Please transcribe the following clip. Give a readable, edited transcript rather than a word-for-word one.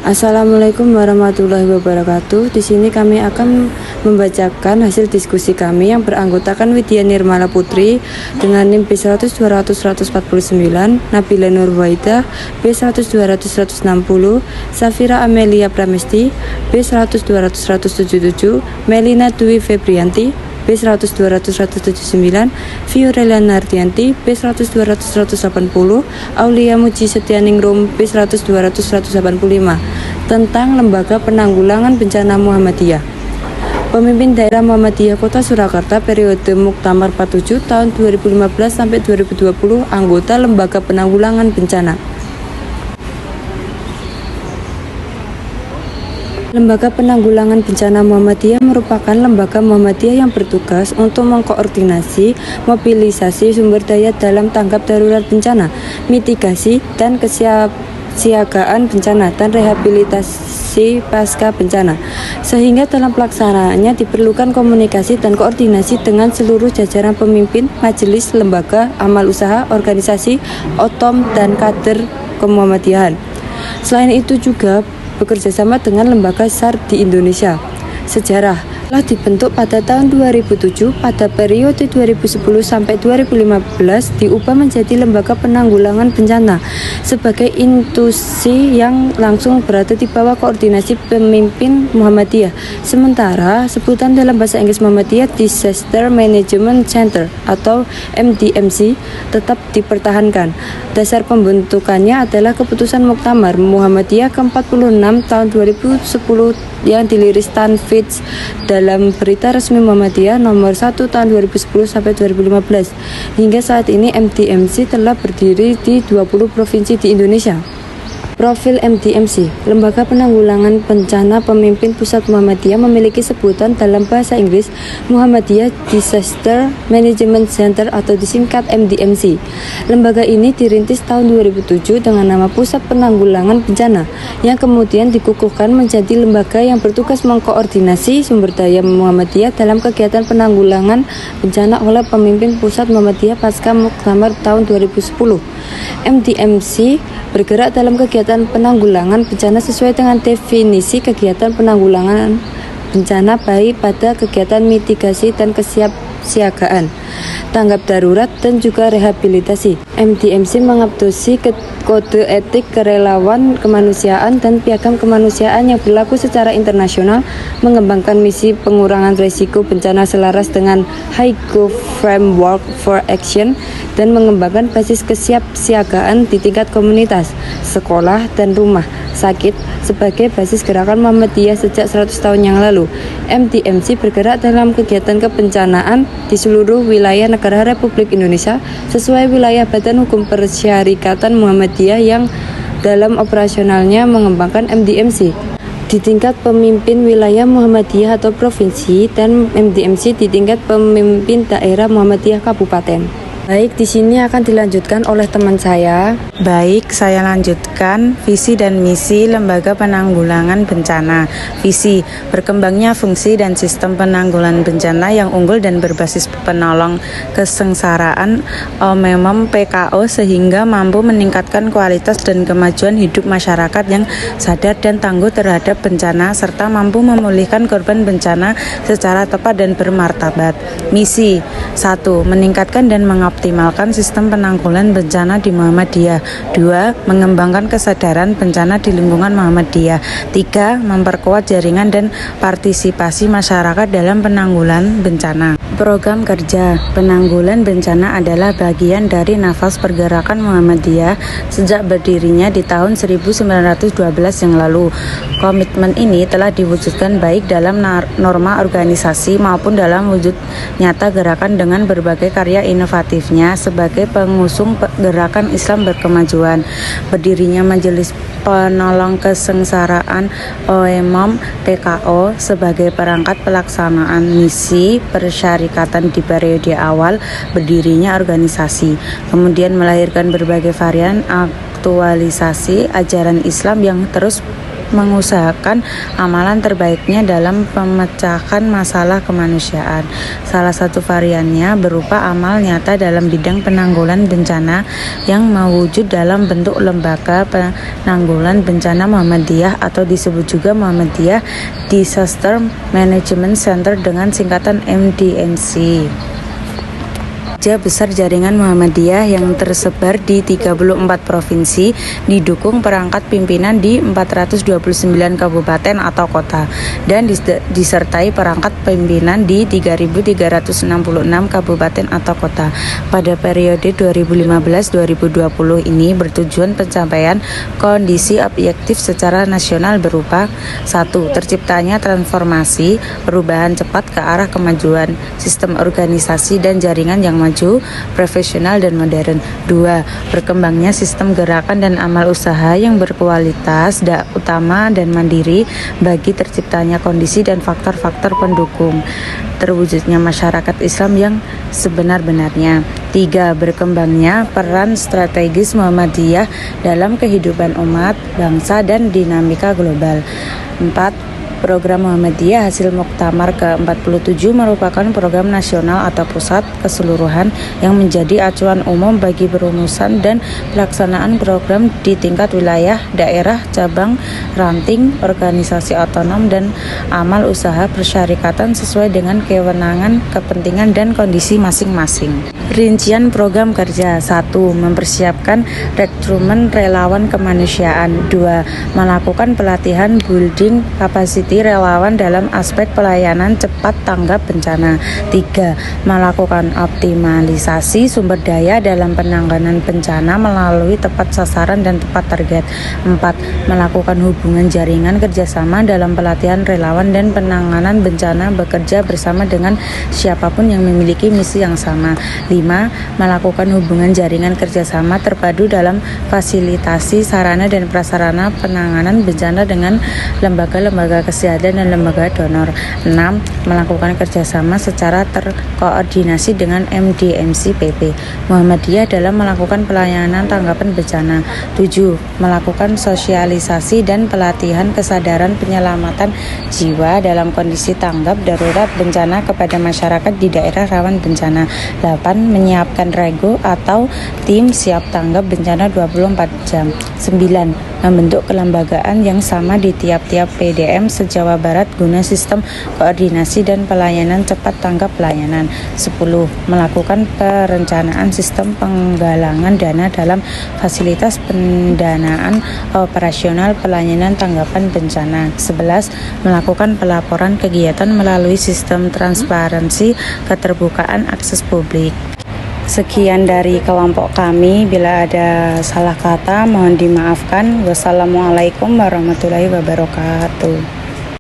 Assalamualaikum warahmatullahi wabarakatuh. Di sini kami akan membacakan hasil diskusi kami yang beranggotakan Widya Nirmala Putri dengan NIM B100-200-149, Nabila Nurwaidah B100-200-160, Safira Amelia Pramesti B100-200-177, Melina Dwi Febrianti B100-200-179, Fiorelia Nardianti B100-200-180, Aulia Muji Setianingrum B100-200-185 tentang Lembaga Penanggulangan Bencana Muhammadiyah. Pemimpin Daerah Muhammadiyah Kota Surakarta periode Muktamar 47 tahun 2015 sampai 2020, anggota Lembaga Penanggulangan Bencana. Lembaga Penanggulangan Bencana Muhammadiyah merupakan lembaga Muhammadiyah yang bertugas untuk mengkoordinasi mobilisasi sumber daya dalam tanggap darurat bencana, mitigasi dan kesiapsiagaan bencana dan rehabilitasi pasca bencana. Sehingga dalam pelaksanaannya diperlukan komunikasi dan koordinasi dengan seluruh jajaran pemimpin, majelis, lembaga, amal usaha, organisasi, otom, dan kader kemuhammadiyahan. Selain itu juga bekerjasama dengan lembaga SAR di Indonesia. Sejarah telah dibentuk pada tahun 2007, pada periode 2010 sampai 2015 diubah menjadi Lembaga Penanggulangan Bencana sebagai institusi yang langsung berada di bawah koordinasi pemimpin Muhammadiyah. Sementara sebutan dalam bahasa Inggris Muhammadiyah Disaster Management Center atau MDMC tetap dipertahankan. Dasar pembentukannya adalah keputusan Muktamar Muhammadiyah ke-46 tahun 2010 yang diliris Tanfidz dalam Berita Resmi Muhammadiyah nomor 1 tahun 2010 sampai 2015. Hingga saat ini MDMC telah berdiri di 20 provinsi di Indonesia. Profil MDMC, Lembaga Penanggulangan Bencana Pemimpin Pusat Muhammadiyah, memiliki sebutan dalam bahasa Inggris Muhammadiyah Disaster Management Center atau disingkat MDMC. Lembaga ini dirintis tahun 2007 dengan nama Pusat Penanggulangan Bencana, yang kemudian dikukuhkan menjadi lembaga yang bertugas mengkoordinasi sumber daya Muhammadiyah dalam kegiatan penanggulangan bencana oleh pemimpin Pusat Muhammadiyah pasca Muktamar tahun 2010. MDMC bergerak dalam kegiatan penanggulangan bencana sesuai dengan definisi kegiatan penanggulangan bencana, baik pada kegiatan mitigasi dan kesiapsiagaan, tanggap darurat, dan juga rehabilitasi. MDMC mengadopsi kode etik kerelawan kemanusiaan dan piagam kemanusiaan yang berlaku secara internasional, mengembangkan misi pengurangan risiko bencana selaras dengan Hyogo Framework for Action, dan mengembangkan basis kesiapsiagaan di tingkat komunitas, sekolah, dan rumah sakit sebagai basis gerakan Muhammadiyah sejak 100 tahun yang lalu. MDMC bergerak dalam kegiatan kebencanaan di seluruh wilayah negara Republik Indonesia sesuai wilayah Badan Hukum Persyarikatan Muhammadiyah yang dalam operasionalnya mengembangkan MDMC di tingkat pemimpin wilayah Muhammadiyah atau provinsi, dan MDMC di tingkat pemimpin daerah Muhammadiyah kabupaten. Baik, di sini akan dilanjutkan oleh teman saya. Baik, saya lanjutkan visi dan misi Lembaga Penanggulangan Bencana. Visi, berkembangnya fungsi dan sistem penanggulangan bencana yang unggul dan berbasis penolong kesengsaraan OMM PKO sehingga mampu meningkatkan kualitas dan kemajuan hidup masyarakat yang sadar dan tangguh terhadap bencana serta mampu memulihkan korban bencana secara tepat dan bermartabat. Misi 1. Meningkatkan dan mengoptimalkan sistem penanggulangan bencana di Muhammadiyah. 2. Mengembangkan kesadaran bencana di lingkungan Muhammadiyah. 3. Memperkuat jaringan dan partisipasi masyarakat dalam penanggulangan bencana. Program kerja penanggulangan bencana adalah bagian dari nafas pergerakan Muhammadiyah sejak berdirinya di tahun 1912 yang lalu. Komitmen ini telah diwujudkan baik dalam norma organisasi maupun dalam wujud nyata gerakan dengan berbagai karya inovatifnya sebagai pengusung gerakan Islam berkemajuan. Berdirinya Majelis Penolong Kesengsaraan OMM PKO sebagai perangkat pelaksanaan misi persyarikatan di periode awal berdirinya organisasi, kemudian melahirkan berbagai varian aktualisasi ajaran Islam yang terus mengusahakan amalan terbaiknya dalam pemecahkan masalah kemanusiaan. Salah satu variannya berupa amal nyata dalam bidang penanggulan bencana yang mewujud dalam bentuk lembaga penanggulan bencana Muhammadiyah atau disebut juga Muhammadiyah Disaster Management Center dengan singkatan MDMC. Besar jaringan Muhammadiyah yang tersebar di 34 provinsi, didukung perangkat pimpinan di 429 kabupaten atau kota, dan disertai perangkat pimpinan di 3.366 kabupaten atau kota. Pada periode 2015-2020 ini bertujuan pencapaian kondisi objektif secara nasional berupa 1. Terciptanya transformasi, perubahan cepat ke arah kemajuan sistem organisasi dan jaringan yang maju, profesional dan modern. 2. Berkembangnya sistem gerakan dan amal usaha yang berkualitas, utama dan mandiri bagi terciptanya kondisi dan faktor-faktor pendukung terwujudnya masyarakat Islam yang sebenar-benarnya. 3. Berkembangnya peran strategis Muhammadiyah dalam kehidupan umat, bangsa dan dinamika global. 4. Program Muhammadiyah hasil Muktamar ke-47 merupakan program nasional atau pusat keseluruhan yang menjadi acuan umum bagi perumusan dan pelaksanaan program di tingkat wilayah, daerah, cabang, ranting, organisasi otonom, dan amal usaha persyarikatan sesuai dengan kewenangan, kepentingan, dan kondisi masing-masing. Rincian program kerja: 1. Mempersiapkan rekrutmen relawan kemanusiaan. 2. Melakukan pelatihan building capacity relawan dalam aspek pelayanan cepat tanggap bencana. 3. Melakukan optimalisasi sumber daya dalam penanganan bencana melalui tepat sasaran dan tepat target. 4. Melakukan hubungan jaringan kerjasama dalam pelatihan relawan dan penanganan bencana, bekerja bersama dengan siapapun yang memiliki misi yang sama. 5. Melakukan hubungan jaringan kerjasama terpadu dalam fasilitasi sarana dan prasarana penanganan bencana dengan lembaga-lembaga kesehatan dan lembaga donor. 6. Melakukan kerjasama secara terkoordinasi dengan MDMC PP Muhammadiyah dalam melakukan pelayanan tanggapan bencana. 7. Melakukan sosialisasi dan pelatihan kesadaran penyelamatan jiwa dalam kondisi tanggap darurat bencana kepada masyarakat di daerah rawan bencana. 8. Menyiapkan rego atau tim siap tanggap bencana 24 jam. 9. Membentuk kelembagaan yang sama di tiap-tiap PDM se-Jawa Barat guna sistem koordinasi dan pelayanan cepat tanggap pelayanan. 10. Melakukan perencanaan sistem penggalangan dana dalam fasilitas pendanaan operasional pelayanan tanggapan bencana. 11. Melakukan pelaporan kegiatan melalui sistem transparansi keterbukaan akses publik. Sekian dari kelompok kami. Bila ada salah kata mohon dimaafkan. Wassalamualaikum warahmatullahi wabarakatuh.